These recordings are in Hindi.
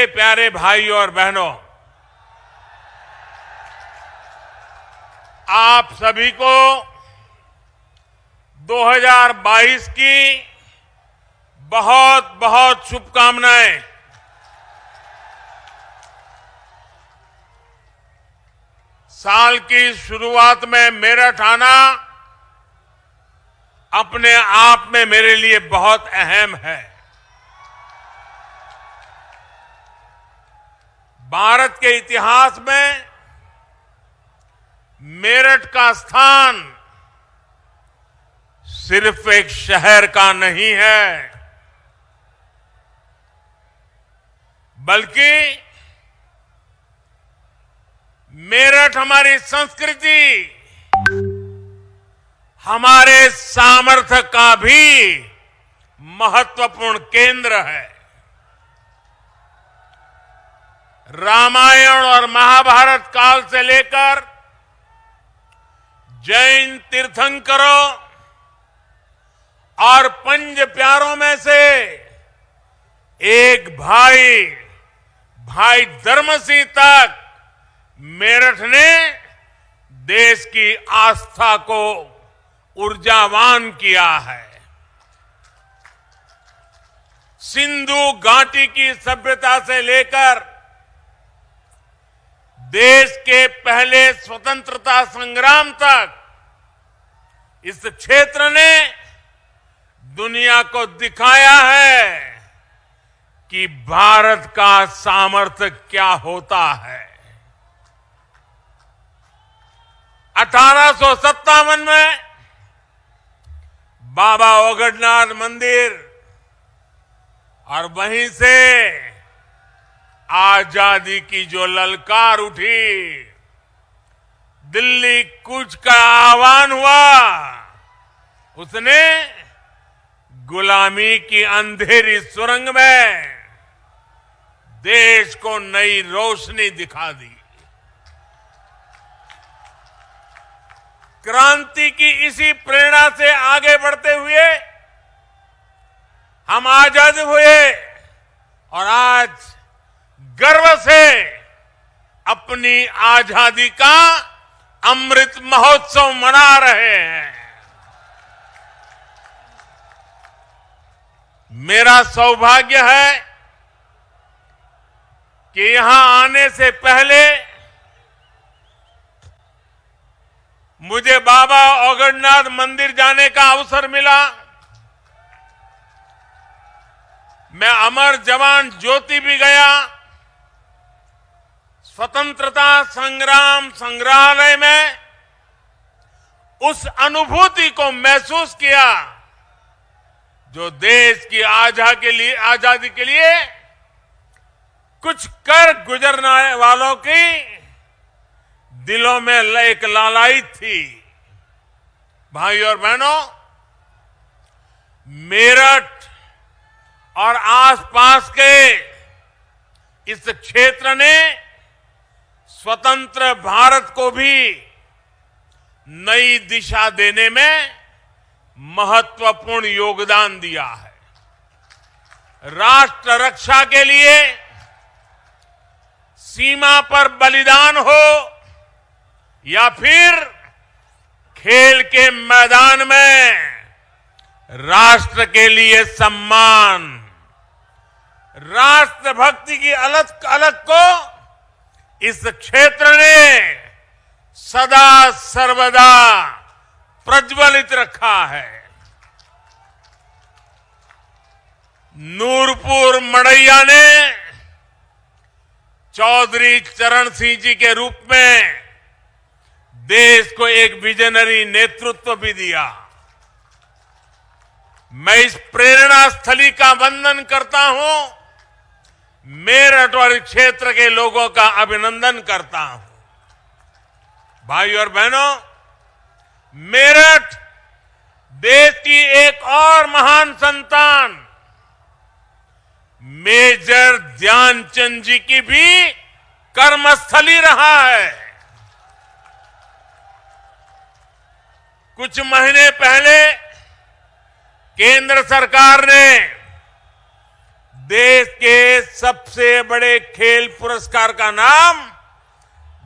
मेरे प्यारे भाइयों और बहनों, आप सभी को 2022 की बहुत बहुत शुभकामनाएं। साल की शुरुआत में मेरठ आना अपने आप में मेरे लिए बहुत अहम है। भारत के इतिहास में मेरठ का स्थान सिर्फ एक शहर का नहीं है, बल्कि मेरठ हमारी संस्कृति, हमारे सामर्थ्य का भी महत्वपूर्ण केंद्र है। रामायण और महाभारत काल से लेकर जैन तीर्थंकरों और पंच प्यारों में से एक भाई धर्मसिंह तक मेरठ ने देश की आस्था को ऊर्जावान किया है। सिंधु घाटी की सभ्यता से लेकर देश के पहले स्वतंत्रता संग्राम तक इस क्षेत्र ने दुनिया को दिखाया है कि भारत का सामर्थ्य क्या होता है। 1857 में बाबा ओगडनाथ मंदिर और वहीं से आजादी की जो ललकार उठी, दिल्ली कूच का आह्वान हुआ, उसने गुलामी की अंधेरी सुरंग में देश को नई रोशनी दिखा दी। क्रांति की इसी प्रेरणा से आगे बढ़ते हुए हम आजाद हुए और आज गर्व से अपनी आजादी का अमृत महोत्सव मना रहे हैं। मेरा सौभाग्य है कि यहां आने से पहले मुझे बाबा ओगडनाथ मंदिर जाने का अवसर मिला। मैं अमर जवान ज्योति भी गया। स्वतंत्रता संग्राम संग्रहालय में उस अनुभूति को महसूस किया जो देश की आजादी के लिए कुछ कर गुजरने वालों की दिलों में एक लालायित थी। भाइयों और बहनों, मेरठ और आसपास के इस क्षेत्र ने स्वतंत्र भारत को भी नई दिशा देने में महत्वपूर्ण योगदान दिया है। राष्ट्र रक्षा के लिए सीमा पर बलिदान हो या फिर खेल के मैदान में राष्ट्र के लिए सम्मान, राष्ट्रभक्ति की अलख को इस क्षेत्र ने सदा सर्वदा प्रज्वलित रखा है। नूरपुर मड़ैया ने चौधरी चरण सिंह जी के रूप में देश को एक विजनरी नेतृत्व भी दिया। मैं इस प्रेरणा स्थली का वंदन करता हूं, मेरठ और क्षेत्र के लोगों का अभिनंदन करता हूं। भाइयों और बहनों, मेरठ देश की एक और महान संतान मेजर ध्यानचंद जी की भी कर्मस्थली रहा है। कुछ महीने पहले केंद्र सरकार ने देश के सबसे बड़े खेल पुरस्कार का नाम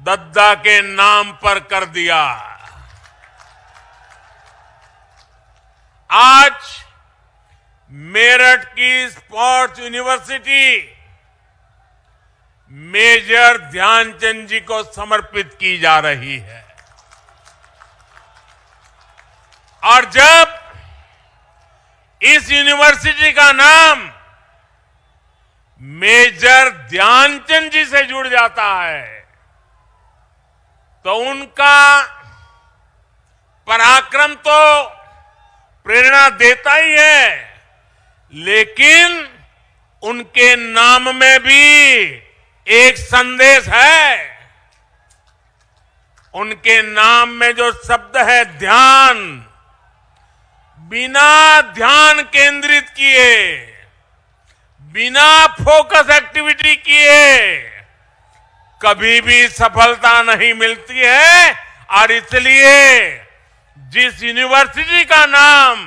दद्दा के नाम पर कर दिया। आज मेरठ की स्पोर्ट्स यूनिवर्सिटी मेजर ध्यानचंद जी को समर्पित की जा रही है। और जब इस यूनिवर्सिटी का नाम मेजर ध्यानचंद जी से जुड़ जाता है तो उनका पराक्रम तो प्रेरणा देता ही है, लेकिन उनके नाम में भी एक संदेश है। उनके नाम में जो शब्द है ध्यान, बिना ध्यान केंद्रित किए, बिना फोकस एक्टिविटी किए कभी भी सफलता नहीं मिलती है। और इसलिए जिस यूनिवर्सिटी का नाम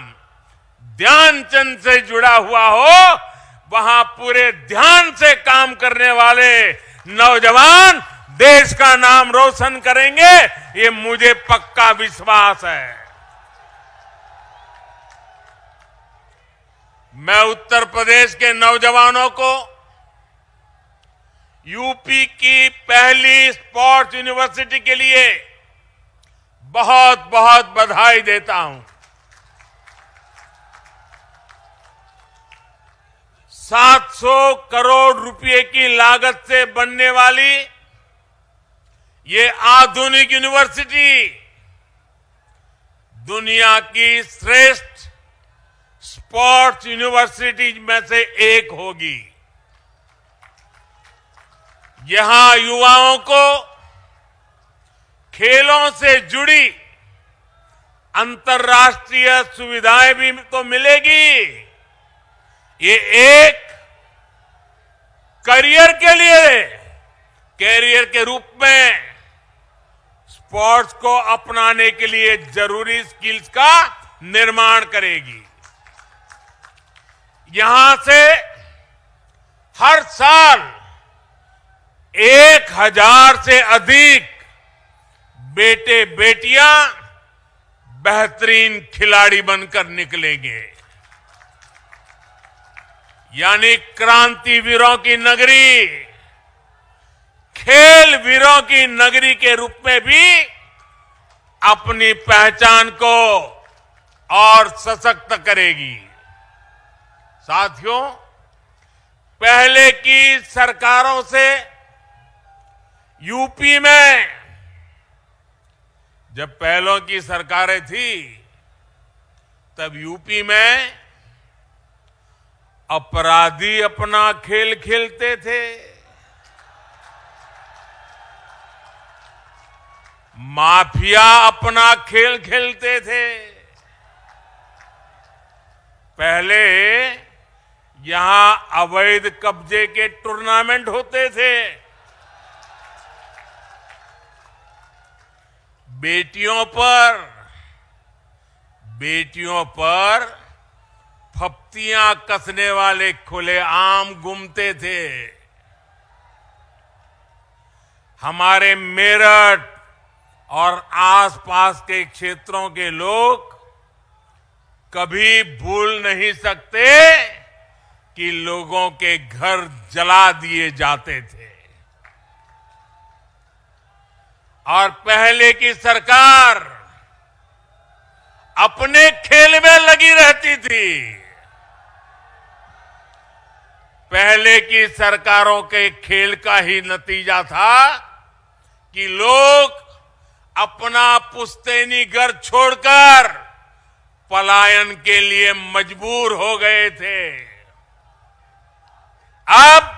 ध्यानचंद से जुड़ा हुआ हो, वहां पूरे ध्यान से काम करने वाले नौजवान देश का नाम रोशन करेंगे, ये मुझे पक्का विश्वास है। मैं उत्तर प्रदेश के नौजवानों को यूपी की पहली स्पोर्ट्स यूनिवर्सिटी के लिए बहुत बहुत बधाई देता हूं। 700 करोड़ रुपए की लागत से बनने वाली ये आधुनिक यूनिवर्सिटी दुनिया की श्रेष्ठ स्पोर्ट्स यूनिवर्सिटी में से एक होगी। यहां युवाओं को खेलों से जुड़ी अंतर्राष्ट्रीय सुविधाएं भी तो मिलेगी। ये एक करियर के लिए, कैरियर के रूप में स्पोर्ट्स को अपनाने के लिए जरूरी स्किल्स का निर्माण करेगी। यहां से हर साल 1000 से अधिक बेटे बेटियां बेहतरीन खिलाड़ी बनकर निकलेंगे। यानी क्रांतिवीरों की नगरी, खेल वीरों की नगरी के रूप में भी अपनी पहचान को और सशक्त करेगी। साथियों, पहले की सरकारों से यूपी में, जब पहलों की सरकारें थी तब यूपी में अपराधी अपना खेल खेलते थे, माफिया अपना खेल खेलते थे। पहले यहां अवैध कब्जे के टूर्नामेंट होते थे। बेटियों पर फप्तियां कसने वाले खुलेआम घूमते थे। हमारे मेरठ और आसपास के क्षेत्रों के लोग कभी भूल नहीं सकते कि लोगों के घर जला दिए जाते थे। और पहले की सरकार अपने खेल में लगी रहती थी। पहले की सरकारों के खेल का ही नतीजा था कि लोग अपना पुश्तैनी घर छोड़कर पलायन के लिए मजबूर हो गए थे। अब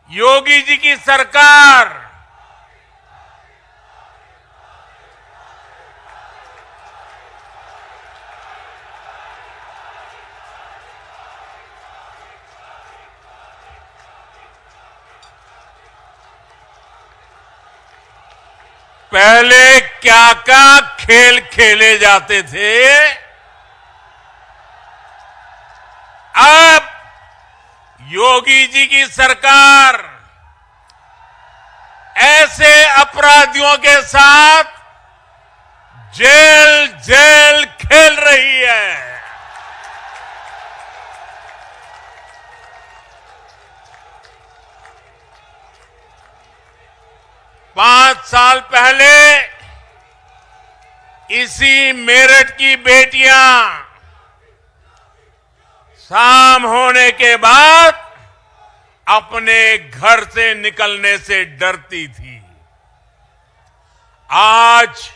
योगी जी की सरकार पहले क्या क्या खेल खेले जाते थे, अब योगी जी की सरकार ऐसे अपराधियों के साथ जेल जेल खेल रही है। 5 साल पहले इसी मेरठ की बेटियां शाम होने के बाद अपने घर से निकलने से डरती थी। आज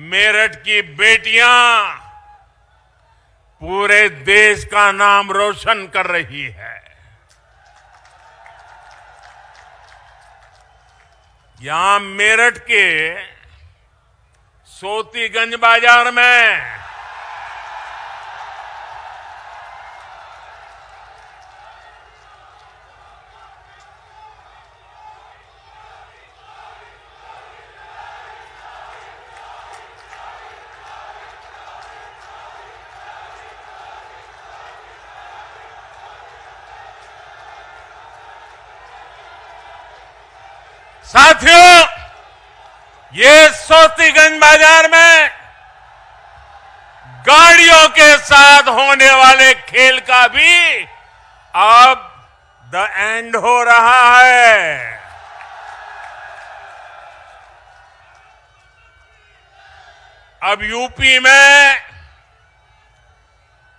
मेरठ की बेटियां पूरे देश का नाम रोशन कर रही है। यहां मेरठ के सोतीगंज बाजार में साथियों, ये सोतीगंज बाजार में गाड़ियों के साथ होने वाले खेल का भी अब द एंड हो रहा है। अब यूपी में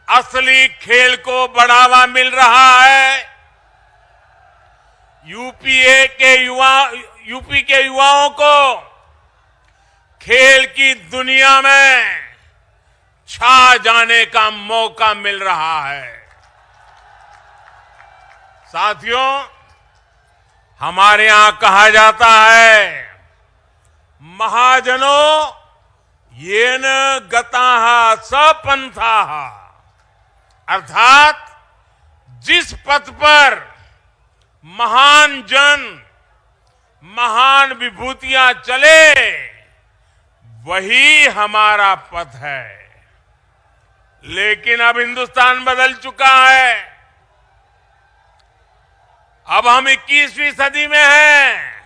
असली खेल को बढ़ावा मिल रहा है। यूपी के युवाओं को खेल की दुनिया में छा जाने का मौका मिल रहा है। साथियों, हमारे यहां कहा जाता है, महाजनों येन गताः स पंथाः, अर्थात जिस पथ पर महान जन, महान विभूतियां चले, वही हमारा पथ है। लेकिन अब हिंदुस्तान बदल चुका है। अब हम 21वीं सदी में हैं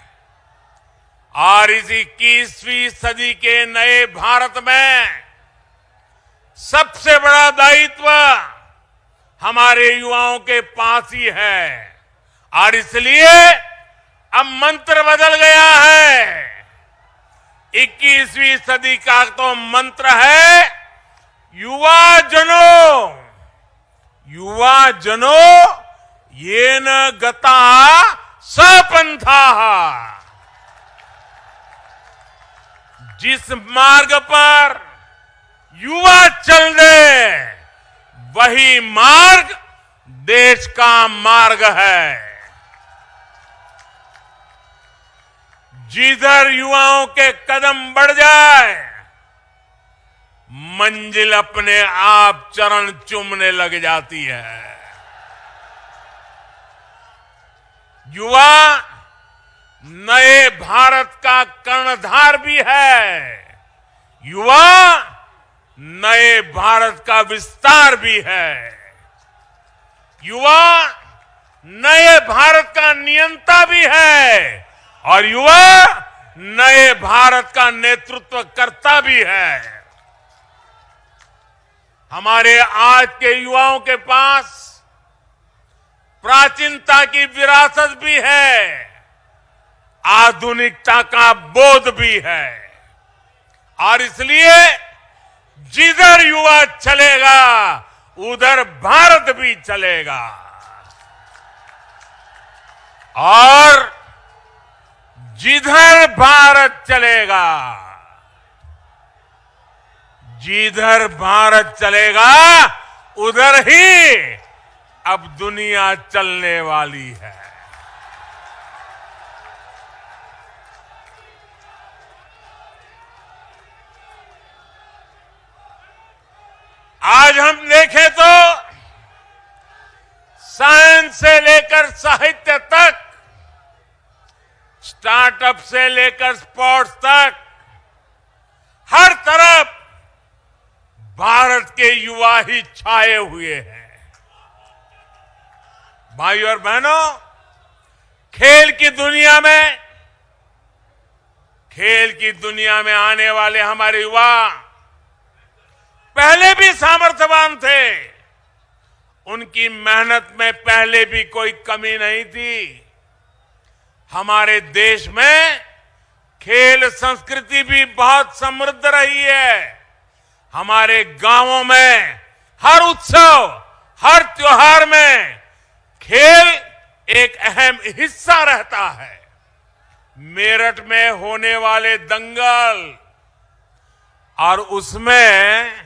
और इस 21वीं सदी के नए भारत में सबसे बड़ा दायित्व हमारे युवाओं के पास ही है। और इसलिए अब मंत्र बदल गया है। 21वीं सदी का तो मंत्र है, युवा जनों येन गताः स पंथाः। जिस मार्ग पर युवा चल दे, वही मार्ग देश का मार्ग है। जिधर युवाओं के कदम बढ़ जाए, मंजिल अपने आप चरण चूमने लग जाती है। युवा नए भारत का कर्णधार भी है। युवा नए भारत का विस्तार भी है। युवा नए भारत का नियंता भी है और युवा नए भारत का नेतृत्व करता भी है। हमारे आज के युवाओं के पास प्राचीनता की विरासत भी है, आधुनिकता का बोध भी है। और इसलिए जिधर युवा चलेगा, उधर भारत भी चलेगा। और जिधर भारत चलेगा, जिधर भारत चलेगा, उधर ही अब दुनिया चलने वाली है। आज हम देखें तो साइंस से लेकर साहित्य तक, स्टार्टअप से लेकर स्पोर्ट्स तक, हर तरफ भारत के युवा ही छाए हुए हैं। भाइयों और बहनों, खेल की दुनिया में आने वाले हमारे युवा पहले भी सामर्थ्यवान थे। उनकी मेहनत में पहले भी कोई कमी नहीं थी। हमारे देश में खेल संस्कृति भी बहुत समृद्ध रही है। हमारे गांवों में हर उत्सव, हर त्योहार में खेल एक अहम हिस्सा रहता है। मेरठ में होने वाले दंगल और उसमें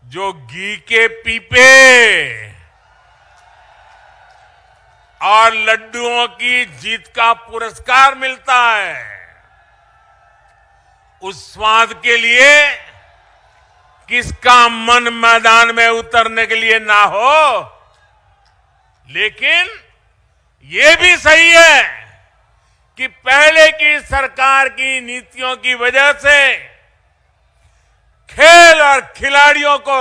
जो घी के पीपे और लड्डुओं की जीत का पुरस्कार मिलता है, उस स्वाद के लिए किसका मन मैदान में उतरने के लिए ना हो। लेकिन ये भी सही है कि पहले की सरकार की नीतियों की वजह से खेल और खिलाड़ियों को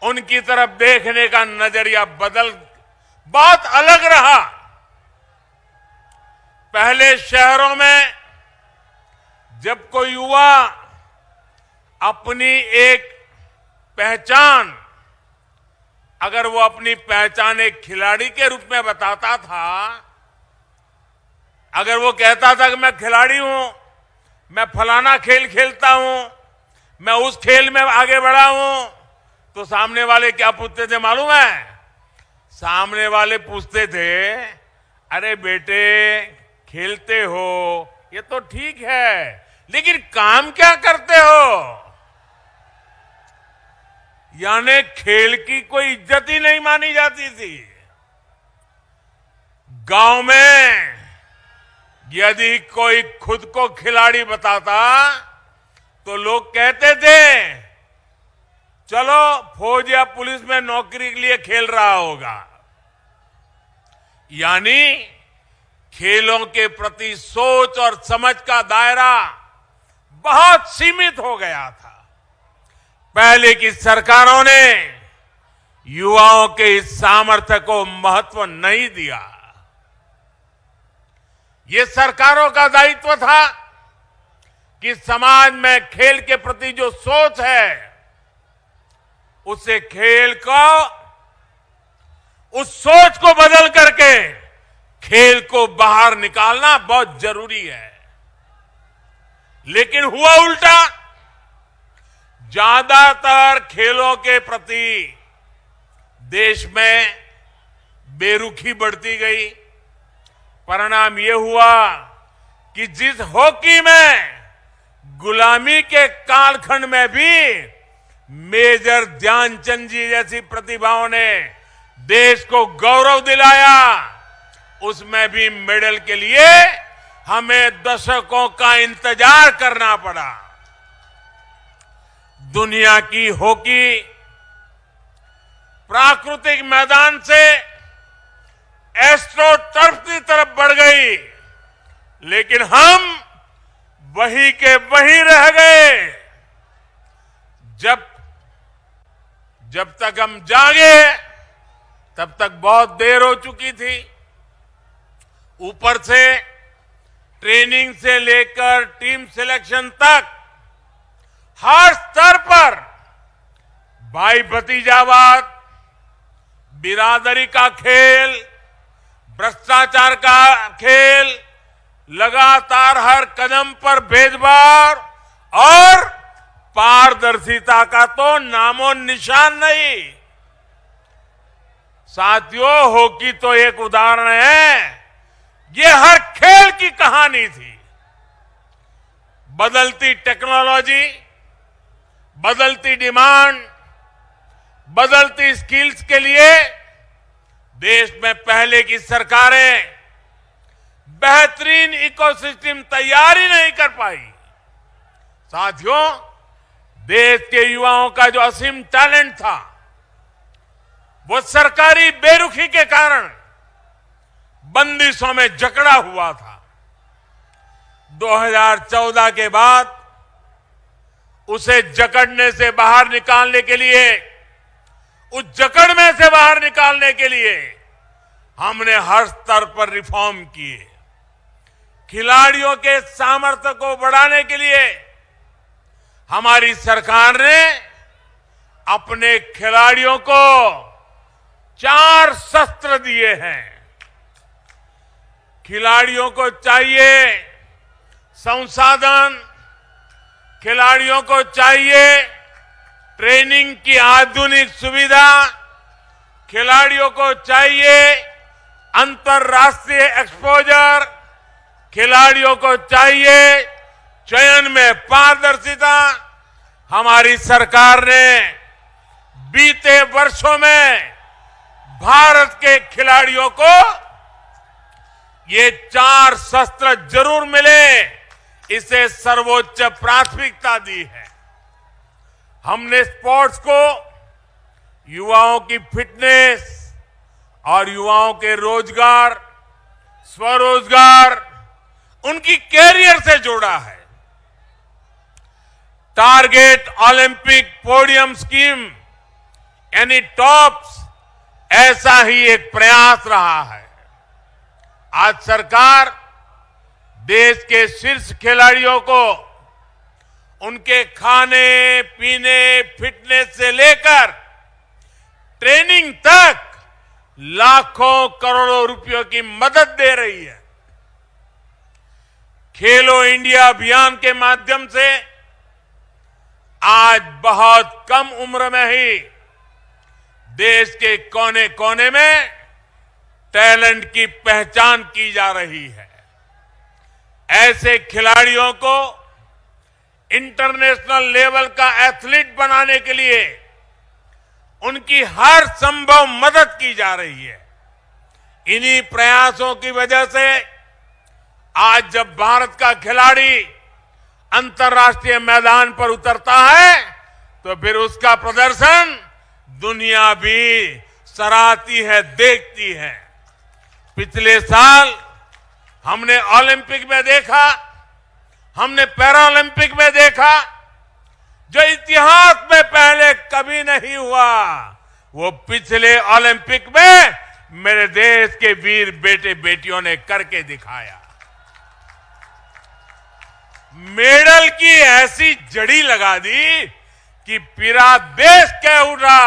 उनकी तरफ देखने का नजरिया बहुत अलग रहा। पहले शहरों में जब कोई युवा अपनी एक पहचान, अगर वो अपनी पहचान एक खिलाड़ी के रूप में बताता था, अगर वो कहता था कि मैं खिलाड़ी हूं, मैं फलाना खेल खेलता हूं, मैं उस खेल में आगे बढ़ा हूं, तो सामने वाले क्या पूछते थे मालूम है? सामने वाले पूछते थे, अरे बेटे खेलते हो ये तो ठीक है, लेकिन काम क्या करते हो? यानी खेल की कोई इज्जत ही नहीं मानी जाती थी। गांव में यदि कोई खुद को खिलाड़ी बताता तो लोग कहते थे, चलो फौज या पुलिस में नौकरी के लिए खेल रहा होगा। यानी खेलों के प्रति सोच और समझ का दायरा बहुत सीमित हो गया था। पहले की सरकारों ने युवाओं के इस सामर्थ्य को महत्व नहीं दिया। ये सरकारों का दायित्व था कि समाज में खेल के प्रति जो सोच है, उसे खेल को, उस सोच को बदल करके खेल को बाहर निकालना बहुत जरूरी है। लेकिन हुआ उल्टा। ज्यादातर खेलों के प्रति देश में बेरुखी बढ़ती गई। परिणाम ये हुआ कि जिस हॉकी में गुलामी के कालखंड में भी मेजर ध्यानचंद जी जैसी प्रतिभाओं ने देश को गौरव दिलाया, उसमें भी मेडल के लिए हमें दशकों का इंतजार करना पड़ा। दुनिया की हॉकी प्राकृतिक मैदान से एस्ट्रो टर्फ की तरफ बढ़ गई, लेकिन हम वहीं के वहीं रह गए। जब तक हम जागे तब तक बहुत देर हो चुकी थी। ऊपर से ट्रेनिंग से लेकर टीम सिलेक्शन तक हर स्तर पर भाई भतीजावाद, बिरादरी का खेल, भ्रष्टाचार का खेल, लगातार हर कदम पर भेदभाव और पारदर्शिता का तो नामो निशान नहीं। साथियों, हॉकी तो एक उदाहरण है। ये हर खेल की कहानी थी। बदलती टेक्नोलॉजी, बदलती डिमांड, बदलती स्किल्स के लिए देश में पहले की सरकारें बेहतरीन इकोसिस्टम तैयार ही नहीं कर पाई। साथियों, देश के युवाओं का जो असीम टैलेंट था, वो सरकारी बेरुखी के कारण बंदिशों में जकड़ा हुआ था। 2014 के बाद उसे जकड़ने से बाहर निकालने के लिए उस जकड़ में से बाहर निकालने के लिए हमने हर स्तर पर रिफॉर्म किए। खिलाड़ियों के सामर्थ्य को बढ़ाने के लिए हमारी सरकार ने अपने खिलाड़ियों को 4 शस्त्र दिए हैं। खिलाड़ियों को चाहिए संसाधन, खिलाड़ियों को चाहिए ट्रेनिंग की आधुनिक सुविधा, खिलाड़ियों को चाहिए अंतर्राष्ट्रीय एक्सपोजर, खिलाड़ियों को चाहिए चयन में पारदर्शिता। हमारी सरकार ने बीते वर्षों में भारत के खिलाड़ियों को ये 4 शस्त्र जरूर मिले, इसे सर्वोच्च प्राथमिकता दी है। हमने स्पोर्ट्स को युवाओं की फिटनेस और युवाओं के रोजगार, स्वरोजगार, उनकी कैरियर से जोड़ा है। टारगेट ओलंपिक पोडियम स्कीम यानी टॉप्स, ऐसा ही एक प्रयास रहा है। आज सरकार देश के शीर्ष खिलाड़ियों को उनके खाने पीने, फिटनेस से लेकर ट्रेनिंग तक लाखों करोड़ों रुपयों की मदद दे रही है। खेलो इंडिया अभियान के माध्यम से आज बहुत कम उम्र में ही देश के कोने कोने में टैलेंट की पहचान की जा रही है। ऐसे खिलाड़ियों को इंटरनेशनल लेवल का एथलीट बनाने के लिए उनकी हर संभव मदद की जा रही है। इन्हीं प्रयासों की वजह से आज जब भारत का खिलाड़ी अंतर्राष्ट्रीय मैदान पर उतरता है तो फिर उसका प्रदर्शन दुनिया भी सराहती है, देखती है। पिछले साल हमने ओलंपिक में देखा, हमने पैरा ओलंपिक में देखा, जो इतिहास में पहले कभी नहीं हुआ, वो पिछले ओलंपिक में मेरे देश के वीर बेटे बेटियों ने करके दिखाया। मेडल की ऐसी जड़ी लगा दी कि पूरा देश कह उठा,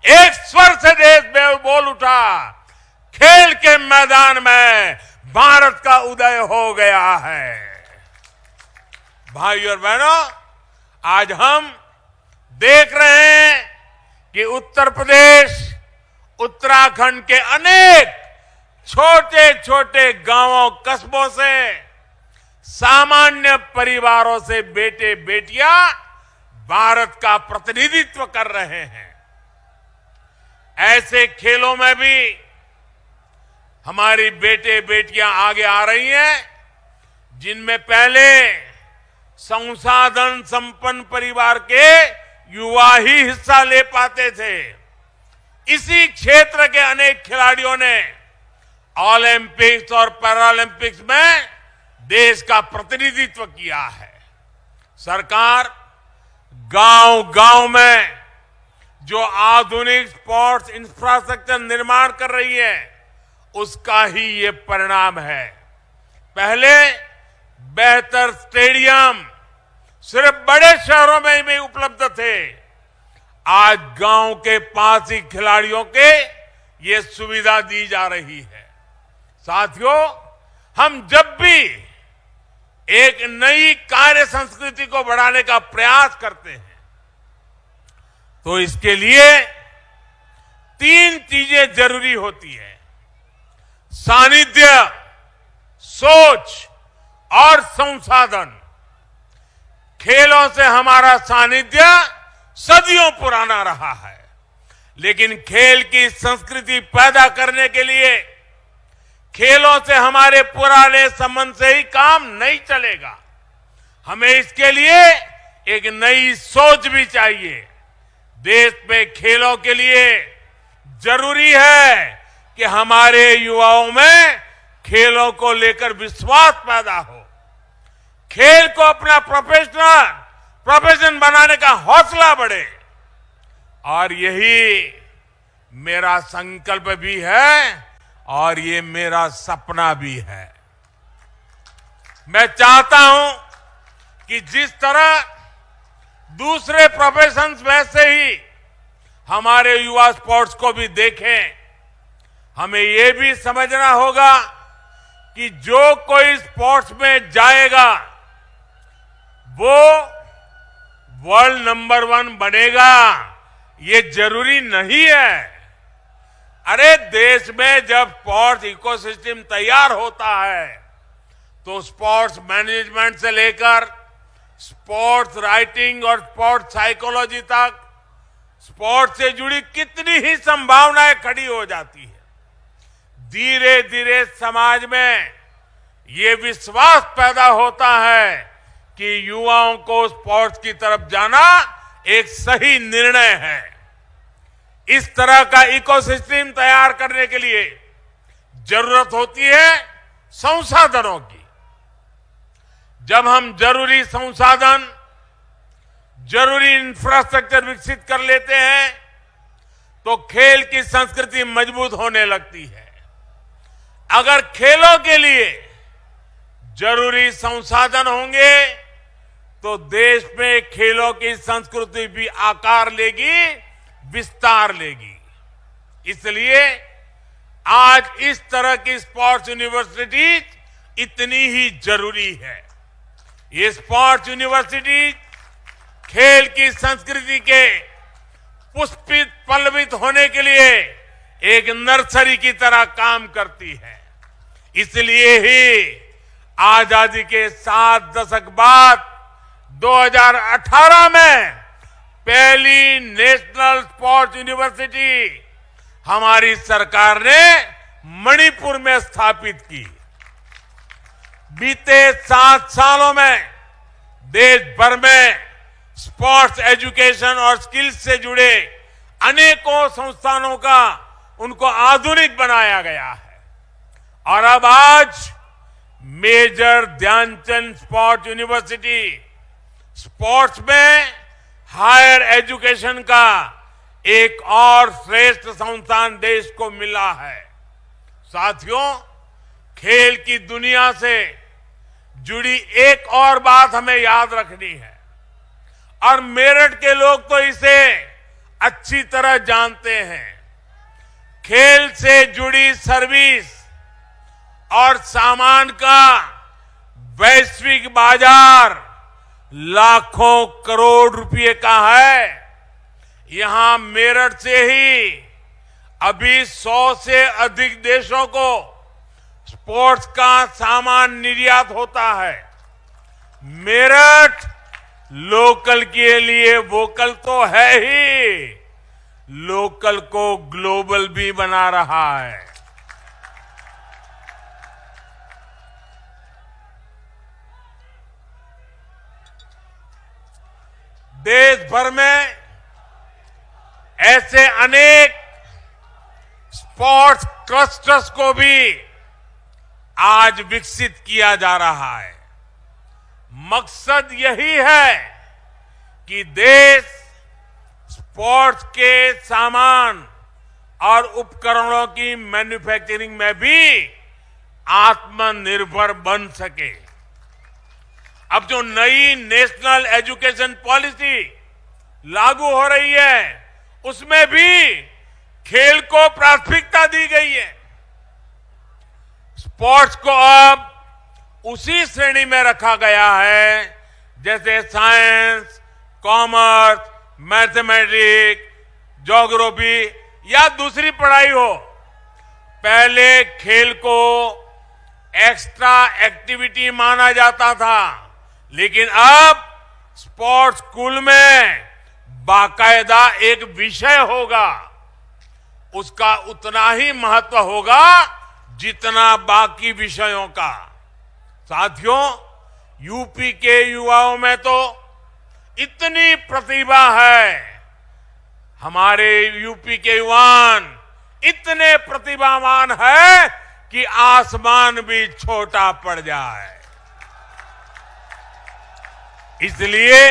एक स्वर से देश बोल उठा, खेल के मैदान में भारत का उदय हो गया है। भाइयों और बहनों, आज हम देख रहे हैं कि उत्तर प्रदेश, उत्तराखंड के अनेक छोटे छोटे गांवों, कस्बों से, सामान्य परिवारों से बेटे बेटियां भारत का प्रतिनिधित्व कर रहे हैं। ऐसे खेलों में भी हमारी बेटे बेटियां आगे आ रही हैं, जिनमें पहले संसाधन संपन्न परिवार के युवा ही हिस्सा ले पाते थे। इसी क्षेत्र के अनेक खिलाड़ियों ने ओलंपिक्स और पैरालंपिक्स में देश का प्रतिनिधित्व किया है। सरकार गांव-गांव में जो आधुनिक स्पोर्ट्स इंफ्रास्ट्रक्चर निर्माण कर रही है, उसका ही ये परिणाम है। पहले बेहतर स्टेडियम सिर्फ बड़े शहरों में भी उपलब्ध थे, आज गांव के पास ही खिलाड़ियों के ये सुविधा दी जा रही है। साथियों, हम जब भी एक नई कार्य संस्कृति को बढ़ाने का प्रयास करते हैं तो इसके लिए 3 चीजें जरूरी होती है: सानिध्य, सोच और संसाधन। खेलों से हमारा सानिध्य सदियों पुराना रहा है, लेकिन खेल की संस्कृति पैदा करने के लिए खेलों से हमारे पुराने संबंध से ही काम नहीं चलेगा। हमें इसके लिए एक नई सोच भी चाहिए। देश में खेलों के लिए जरूरी है कि हमारे युवाओं में खेलों को लेकर विश्वास पैदा हो, खेल को अपना प्रोफेशन बनाने का हौसला बढ़े। और यही मेरा संकल्प भी है और ये मेरा सपना भी है। मैं चाहता हूं कि जिस तरह दूसरे प्रोफेशंस में से ही हमारे युवा स्पोर्ट्स को भी देखें, हमें ये भी समझना होगा कि जो कोई स्पोर्ट्स में जाएगा वो वर्ल्ड नंबर 1 बनेगा, ये जरूरी नहीं है। अरे देश में जब स्पोर्ट्स इकोसिस्टम तैयार होता है तो स्पोर्ट्स मैनेजमेंट से लेकर स्पोर्ट्स राइटिंग और स्पोर्ट्स साइकोलॉजी तक स्पोर्ट्स से जुड़ी कितनी ही संभावनाएं खड़ी हो जाती है। धीरे धीरे समाज में ये विश्वास पैदा होता है कि युवाओं को स्पोर्ट्स की तरफ जाना एक सही निर्णय है। इस तरह का इकोसिस्टम तैयार करने के लिए जरूरत होती है संसाधनों की। जब हम जरूरी संसाधन, जरूरी इंफ्रास्ट्रक्चर विकसित कर लेते हैं तो खेल की संस्कृति मजबूत होने लगती है। अगर खेलों के लिए जरूरी संसाधन होंगे तो देश में खेलों की संस्कृति भी आकार लेगी, विस्तार लेगी। इसलिए आज इस तरह की स्पोर्ट्स यूनिवर्सिटी इतनी ही जरूरी है। ये स्पोर्ट्स यूनिवर्सिटी खेल की संस्कृति के पुष्पित पल्लवित होने के लिए एक नर्सरी की तरह काम करती है। इसलिए ही आजादी के 7 दशक बाद 2018 में पहली नेशनल स्पोर्ट्स यूनिवर्सिटी हमारी सरकार ने मणिपुर में स्थापित की। बीते 7 सालों में देश भर में स्पोर्ट्स एजुकेशन और स्किल्स से जुड़े अनेकों संस्थानों का उनको आधुनिक बनाया गया है और अब आज major Dhyan Chand sports university sports में हायर एजुकेशन का एक और श्रेष्ठ संस्थान देश को मिला है। साथियों, खेल की दुनिया से जुड़ी एक और बात हमें याद रखनी है और मेरठ के लोग तो इसे अच्छी तरह जानते हैं। खेल से जुड़ी सर्विस और सामान का वैश्विक बाजार लाखों करोड़ रुपए का है। यहां मेरठ से ही अभी 100 से अधिक देशों को स्पोर्ट्स का सामान निर्यात होता है। मेरठ लोकल के लिए वोकल तो है ही, लोकल को ग्लोबल भी बना रहा है। देश भर में ऐसे अनेक स्पोर्ट्स क्लस्टर्स को भी आज विकसित किया जा रहा है। मकसद यही है कि देश स्पोर्ट्स के सामान और उपकरणों की मैन्युफैक्चरिंग में भी आत्मनिर्भर बन सके। अब जो नई नेशनल एजुकेशन पॉलिसी लागू हो रही है उसमें भी खेल को प्राथमिकता दी गई है। स्पोर्ट्स को अब उसी श्रेणी में रखा गया है जैसे साइंस, कॉमर्स, मैथमेटिक्स, ज्योग्राफी या दूसरी पढ़ाई हो। पहले खेल को एक्स्ट्रा एक्टिविटी माना जाता था, लेकिन अब स्पोर्ट्स स्कूल में बाकायदा एक विषय होगा। उसका उतना ही महत्व होगा जितना बाकी विषयों का। साथियों, यूपी के युवाओं में तो इतनी प्रतिभा है, हमारे यूपी के युवान इतने प्रतिभावान है कि आसमान भी छोटा पड़ जाए। इसलिए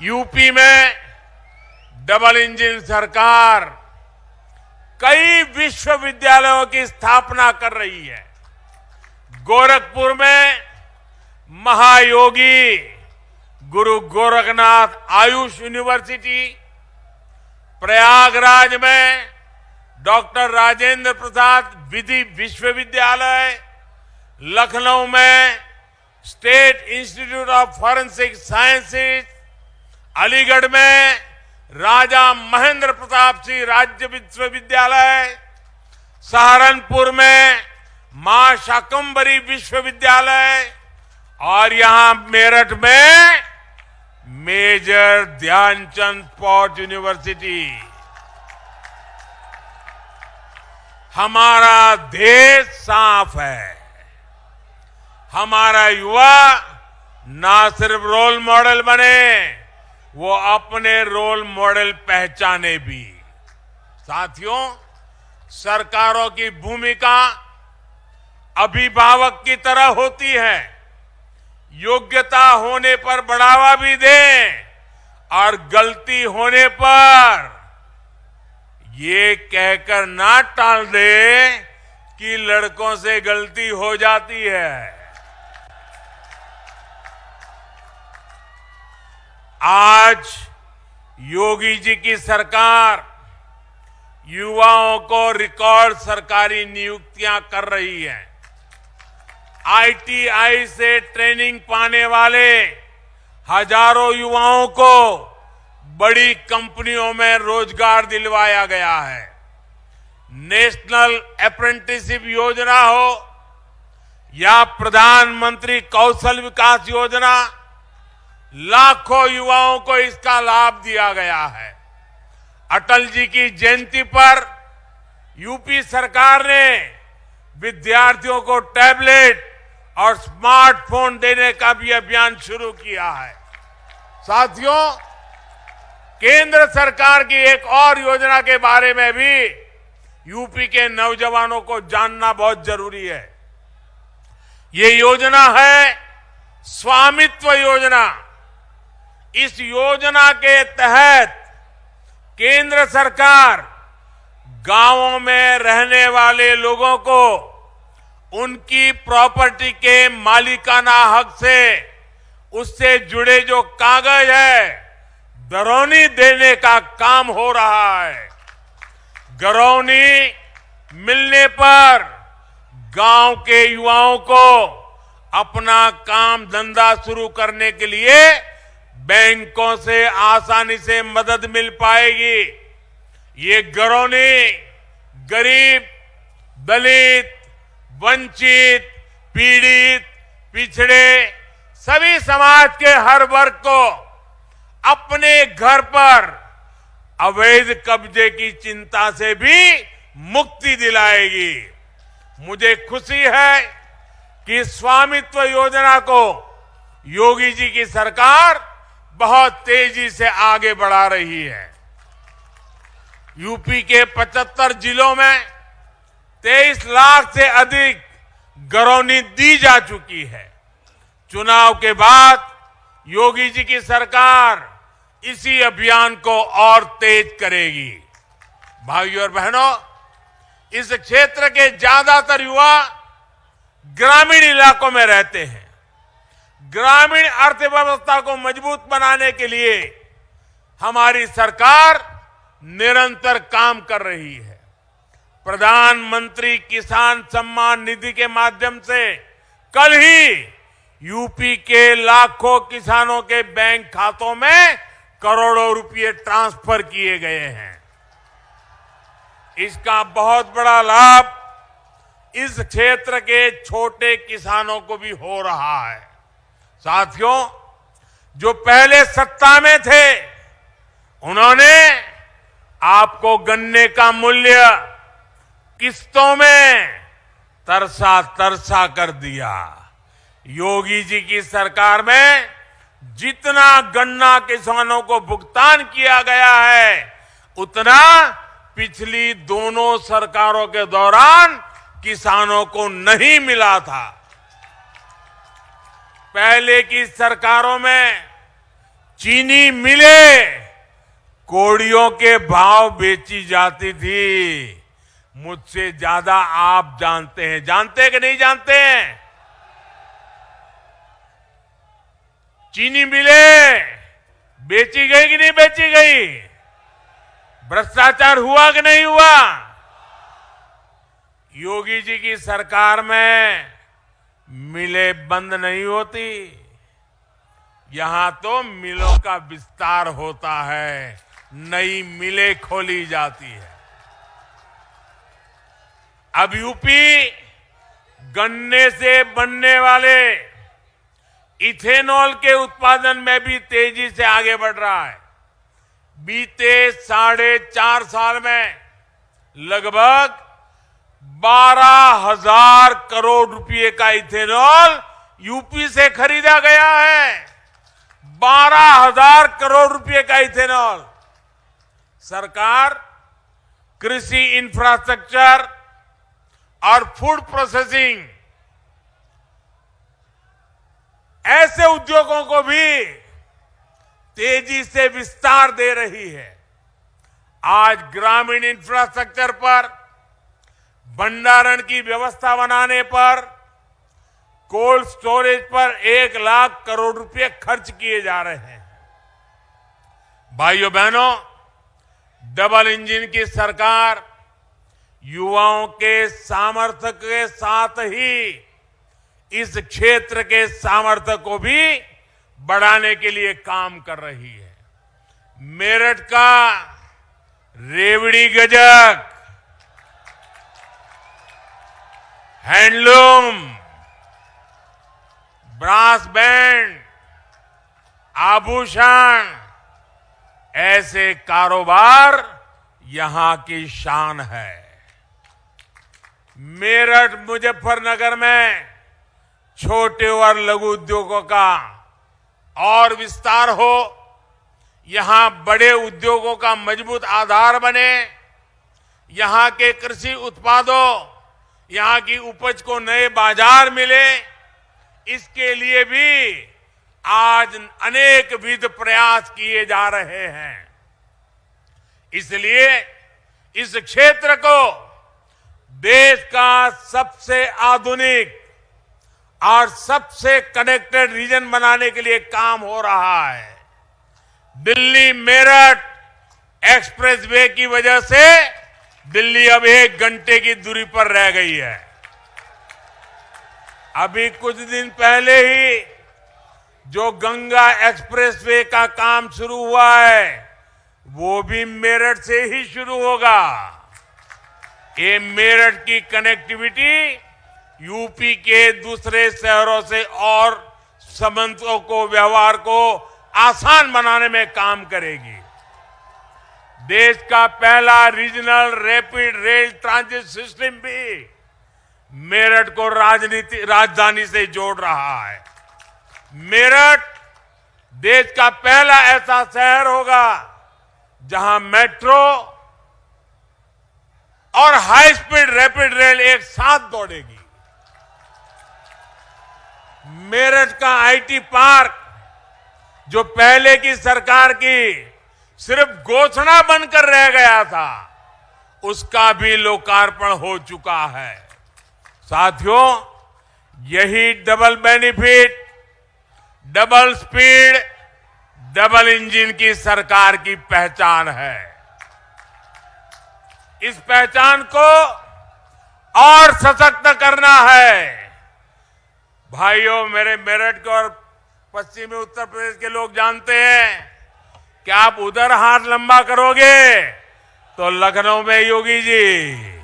यूपी में डबल इंजन सरकार कई विश्वविद्यालयों की स्थापना कर रही है। गोरखपुर में महायोगी गुरु गोरखनाथ आयुष यूनिवर्सिटी, प्रयागराज में डॉक्टर राजेंद्र प्रसाद विधि विश्वविद्यालय, लखनऊ में state institute of forensic sciences, Aligarh में राजा महेंद्र प्रताप सिंह राज्य विश्वविद्यालय, सहारनपुर में मां शाकंभरी विश्वविद्यालय और यहां मेरठ में मेजर ध्यानचंद स्पोर्ट्स यूनिवर्सिटी। हमारा देश साफ है। हमारा युवा ना सिर्फ रोल मॉडल बने, वो अपने रोल मॉडल पहचाने भी। साथियों, सरकारों की भूमिका अभिभावक की तरह होती है। योग्यता होने पर बढ़ावा भी दें और गलती होने पर ये कहकर ना टाल दे कि लड़कों से गलती हो जाती है। आज योगी जी की सरकार युवाओं को रिकॉर्ड सरकारी नियुक्तियां कर रही है। आईटीआई से ट्रेनिंग पाने वाले हजारों युवाओं को बड़ी कंपनियों में रोजगार दिलवाया गया है। नेशनल अप्रेंटिसशिप योजना हो या प्रधानमंत्री कौशल विकास योजना, लाखों युवाओं को इसका लाभ दिया गया है। अटल जी की जयंती पर यूपी सरकार ने विद्यार्थियों को टैबलेट और स्मार्टफोन देने का भी अभियान शुरू किया है। साथियों, केंद्र सरकार की एक और योजना के बारे में भी यूपी के नौजवानों को जानना बहुत जरूरी है। ये योजना है स्वामित्व योजना। इस योजना के तहत केंद्र सरकार गांवों में रहने वाले लोगों को उनकी प्रॉपर्टी के मालिकाना हक से उससे जुड़े जो कागज है घरौनी देने का काम हो रहा है। घरौनी मिलने पर गांव के युवाओं को अपना काम धंधा शुरू करने के लिए बैंकों से आसानी से मदद मिल पाएगी। ये घरौनी गरीब, दलित, वंचित, पीड़ित, पिछड़े सभी समाज के हर वर्ग को अपने घर पर अवैध कब्जे की चिंता से भी मुक्ति दिलाएगी। मुझे खुशी है कि स्वामित्व योजना को योगी जी की सरकार बहुत तेजी से आगे बढ़ा रही है। यूपी के 75 जिलों में 23 लाख से अधिक घरौनी दी जा चुकी है। चुनाव के बाद योगी जी की सरकार इसी अभियान को और तेज करेगी। भाइयों और बहनों, इस क्षेत्र के ज्यादातर युवा ग्रामीण इलाकों में रहते हैं। ग्रामीण अर्थव्यवस्था को मजबूत बनाने के लिए हमारी सरकार निरंतर काम कर रही है। प्रधानमंत्री किसान सम्मान निधि के माध्यम से कल ही यूपी के लाखों किसानों के बैंक खातों में करोड़ों रुपए ट्रांसफर किए गए हैं। इसका बहुत बड़ा लाभ इस क्षेत्र के छोटे किसानों को भी हो रहा है। साथियों, जो पहले सत्ता में थे उन्होंने आपको गन्ने का मूल्य किस्तों में तरसा तरसा कर दिया। योगी जी की सरकार में जितना गन्ना किसानों को भुगतान किया गया है उतना पिछली दोनों सरकारों के दौरान किसानों को नहीं मिला था। पहले की सरकारों में चीनी मिलें कोड़ियों के भाव बेची जाती थी, मुझसे ज्यादा आप जानते हैं। जानते कि नहीं जानते हैं? चीनी मिलें बेची गई कि नहीं बेची गई? भ्रष्टाचार हुआ कि नहीं हुआ? योगी जी की सरकार में मिलें बंद नहीं होती, यहां तो मिलों का विस्तार होता है, नई मिलें खोली जाती है। अब यूपी गन्ने से बनने वाले इथेनॉल के उत्पादन में भी तेजी से आगे बढ़ रहा है। बीते 4.5 साल में लगभग 12,000 करोड़ रुपए का इथेनॉल यूपी से खरीदा गया है। 12,000 करोड़ रुपए का इथेनॉल। सरकार कृषि इंफ्रास्ट्रक्चर और फूड प्रोसेसिंग ऐसे उद्योगों को भी तेजी से विस्तार दे रही है। आज ग्रामीण इंफ्रास्ट्रक्चर पर, भंडारण की व्यवस्था बनाने पर, कोल्ड स्टोरेज पर 1 लाख करोड़ रुपए खर्च किए जा रहे हैं। भाइयों बहनों, डबल इंजन की सरकार युवाओं के सामर्थ्य के साथ ही इस क्षेत्र के सामर्थ्य को भी बढ़ाने के लिए काम कर रही है। मेरठ का रेवड़ी गजक, हैंडलूम, ब्रास बैंड, आभूषण, ऐसे कारोबार यहां की शान है। मेरठ मुजफ्फरनगर में छोटे और लघु उद्योगों का और विस्तार हो, यहां बड़े उद्योगों का मजबूत आधार बने, यहां के कृषि उत्पादों, यहां की उपज को नए बाजार मिले, इसके लिए भी आज अनेक विध प्रयास किए जा रहे हैं। इसलिए इस क्षेत्र को देश का सबसे आधुनिक और सबसे कनेक्टेड रीजन बनाने के लिए काम हो रहा है। दिल्ली मेरठ एक्सप्रेसवे की वजह से दिल्ली अब 1 घंटे की दूरी पर रह गई है। अभी कुछ दिन पहले ही जो गंगा एक्सप्रेसवे का काम शुरू हुआ है, वो भी मेरठ से ही शुरू होगा। ये मेरठ की कनेक्टिविटी यूपी के दूसरे शहरों से और संबंधों को, व्यवहार को आसान बनाने में काम करेगी। देश का पहला regional rapid rail transit system भी मेरठ को राजधानी से जोड़ रहा है। मेरठ देश का पहला ऐसा शहर होगा जहां मेट्रो और हाई स्पीड रैपिड रेल एक साथ दौड़ेगी। मेरठ का आईटी पार्क, जो पहले की सरकार की सिर्फ घोषणा बनकर रह गया था, उसका भी लोकार्पण हो चुका है। साथियों, यही double benefit, double speed, double engine की सरकार की पहचान है। इस पहचान को और सशक्त करना है। भाइयों, मेरे मेरठ के और पश्चिमी उत्तर प्रदेश के लोग जानते हैं कि आप उधर हाथ लंबा करोगे तो लखनऊ में योगी जी,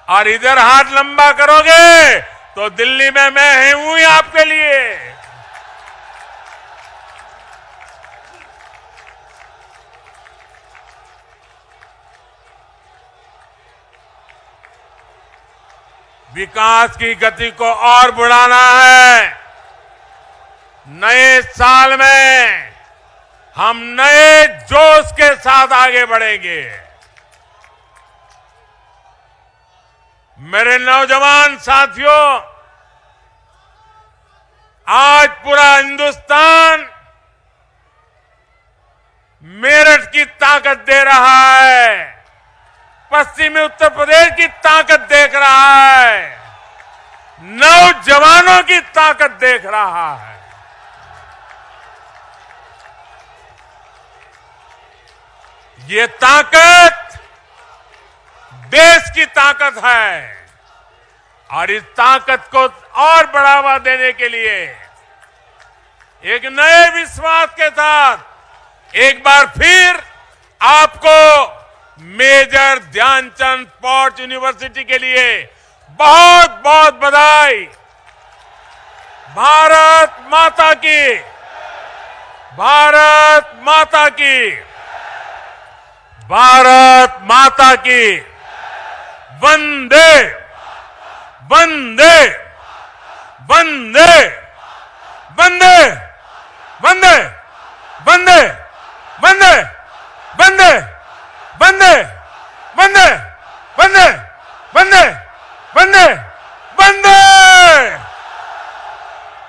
और इधर हाथ लंबा करोगे तो दिल्ली में मैं हूं आपके लिए। विकास की गति को और बढ़ाना है। नए साल में हम नए जोश के साथ आगे बढ़ेंगे। मेरे नौजवान साथियों, आज पूरा हिंदुस्तान मेरठ की ताकत दे रहा है, पश्चिमी उत्तर प्रदेश की ताकत देख रहा है, नौजवानों की ताकत देख रहा है। ये ताकत देश की ताकत है और इस ताकत को और बढ़ावा देने के लिए एक नए विश्वास के साथ एक बार फिर आपको मेजर ध्यानचंद स्पोर्ट्स यूनिवर्सिटी के लिए बहुत बहुत बधाई। भारत माता की, भारत माता की, भारत माता की। वंदे वंदे वंदे वंदे वंदे वंदे वंदे वंदे वंदे वंदे वंदे वंदे वंदे वंदे